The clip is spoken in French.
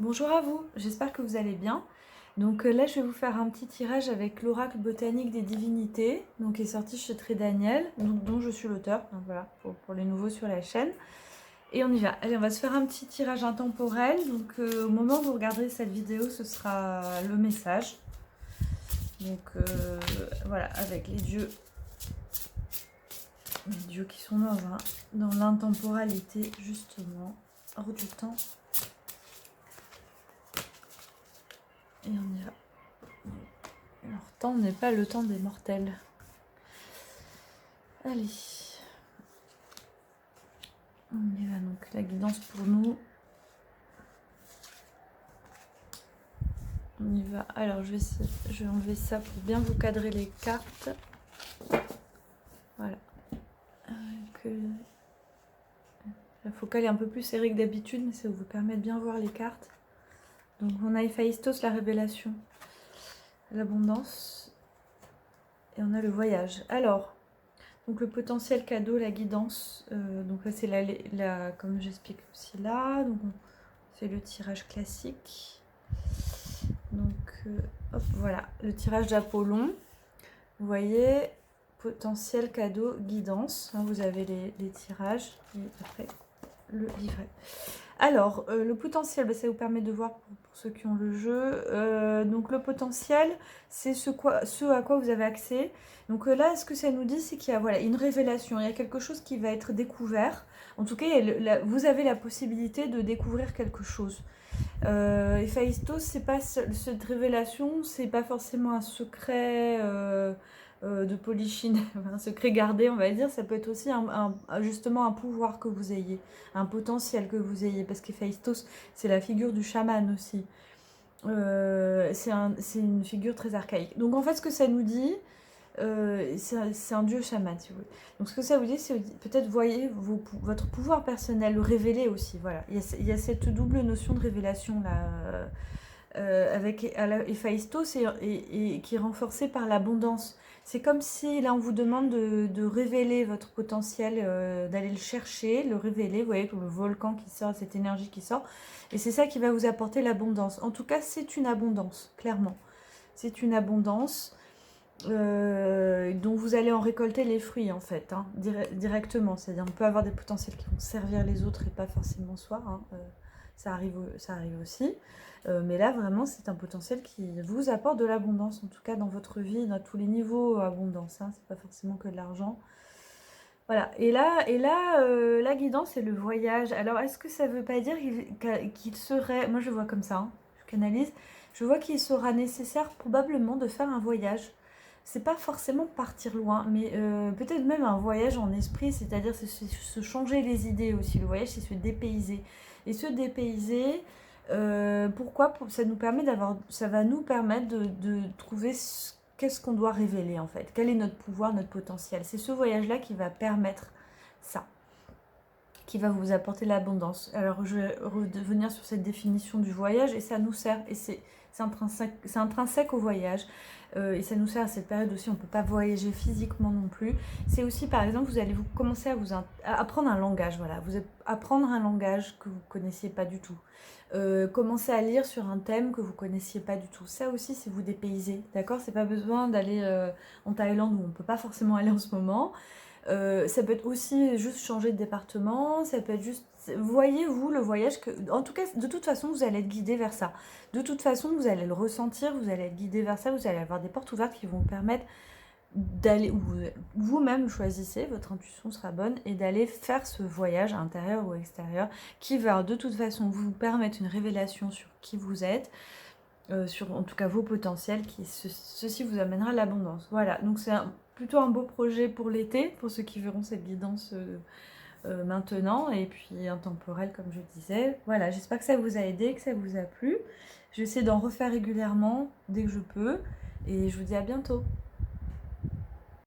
Bonjour à vous, j'espère que vous allez bien. Donc là, je vais vous faire un petit tirage avec l'oracle botanique des divinités, donc qui est sorti chez Très Daniel, dont je suis l'auteur, donc voilà, pour les nouveaux sur la chaîne. Et on y va. Allez, on va se faire un petit tirage intemporel. Donc au moment où vous regarderez cette vidéo, ce sera le message. Donc voilà, avec les dieux qui sont dans l'intemporalité, justement, hors du temps. Et on y va. Leur temps n'est pas le temps des mortels. Allez. On y va donc, la guidance pour nous. On y va. Alors, je vais enlever ça pour bien vous cadrer les cartes. Voilà. La focale est un peu plus serrée que d'habitude, mais ça vous permet de bien voir les cartes. Donc, on a Héphaïstos, la révélation, l'abondance. Et on a le voyage. Alors, donc le potentiel cadeau, la guidance. Donc là, c'est comme j'explique aussi là. Donc, c'est le tirage classique. Donc, hop, voilà, le tirage d'Apollon. Vous voyez, potentiel, cadeau, guidance. Hein, vous avez les tirages et après le livret. Alors, le potentiel, ça vous permet de voir pour ceux qui ont le jeu. Donc, le potentiel, c'est ce à quoi vous avez accès. Donc là, ce que ça nous dit, c'est qu'il y a voilà, une révélation. Il y a quelque chose qui va être découvert. En tout cas, vous avez la possibilité de découvrir quelque chose. Héphaïstos, c'est pas cette révélation, c'est pas forcément un secret de polichinelle, un secret gardé, on va dire. Ça peut être aussi justement un pouvoir que vous ayez, un potentiel que vous ayez, parce qu'Héphaïstos, c'est la figure du chaman aussi. C'est une figure très archaïque. Donc en fait, ce que ça nous dit, c'est un dieu chaman, si vous voulez. Donc ce que ça vous dit, c'est peut-être voyez votre pouvoir personnel, le révéler aussi. Voilà, il y a cette double notion de révélation là, avec Héphaïstos et qui est renforcée par l'abondance. C'est comme si là on vous demande de révéler votre potentiel, d'aller le chercher, le révéler. Vous voyez, comme le volcan qui sort, cette énergie qui sort. Et c'est ça qui va vous apporter l'abondance. En tout cas, c'est une abondance, clairement. C'est une abondance. Dont vous allez en récolter les fruits en fait, hein, directement. C'est-à-dire on peut avoir des potentiels qui vont servir les autres et pas forcément soi, hein, ça arrive aussi. Mais là vraiment c'est un potentiel qui vous apporte de l'abondance, en tout cas dans votre vie, dans tous les niveaux abondance, hein, c'est pas forcément que de l'argent. Voilà, et là la guidance et le voyage. Alors est-ce que ça veut pas dire qu'il serait, moi je vois comme ça, hein, je canalise, je vois qu'il sera nécessaire probablement de faire un voyage. C'est pas forcément partir loin, mais peut-être même un voyage en esprit, c'est-à-dire se changer les idées aussi. Le voyage, c'est se dépayser. Et se dépayser, pourquoi ça va nous permettre de trouver qu'est-ce qu'on doit révéler en fait. Quel est notre pouvoir, notre potentiel. C'est ce voyage-là qui va permettre ça, qui va vous apporter l'abondance. Alors je vais revenir sur cette définition du voyage et ça nous sert, et c'est intrinsèque au voyage. Et ça nous sert à cette période aussi, on ne peut pas voyager physiquement non plus. C'est aussi, par exemple, vous allez commencer à apprendre un langage, voilà. Apprendre un langage que vous ne connaissiez pas du tout. Commencer à lire sur un thème que vous ne connaissiez pas du tout. Ça aussi, c'est vous dépayser, d'accord? C'est pas besoin d'aller en Thaïlande où on ne peut pas forcément aller en ce moment. Ça peut être aussi juste changer de département, ça peut être juste... Voyez-vous le voyage que... En tout cas, de toute façon, vous allez être guidé vers ça. De toute façon, vous allez le ressentir, vous allez être guidé vers ça, vous allez avoir des portes ouvertes qui vont vous permettre d'aller... Vous-même choisissez, votre intuition sera bonne, et d'aller faire ce voyage à l'intérieur ou à l'extérieur qui va de toute façon vous permettre une révélation sur qui vous êtes, sur en tout cas vos potentiels, ceci vous amènera l'abondance. Voilà, donc c'est plutôt un beau projet pour l'été, pour ceux qui verront cette guidance maintenant, et puis intemporel comme je disais. Voilà, j'espère que ça vous a aidé, que ça vous a plu. Je vais essayer d'en refaire régulièrement dès que je peux, et je vous dis à bientôt.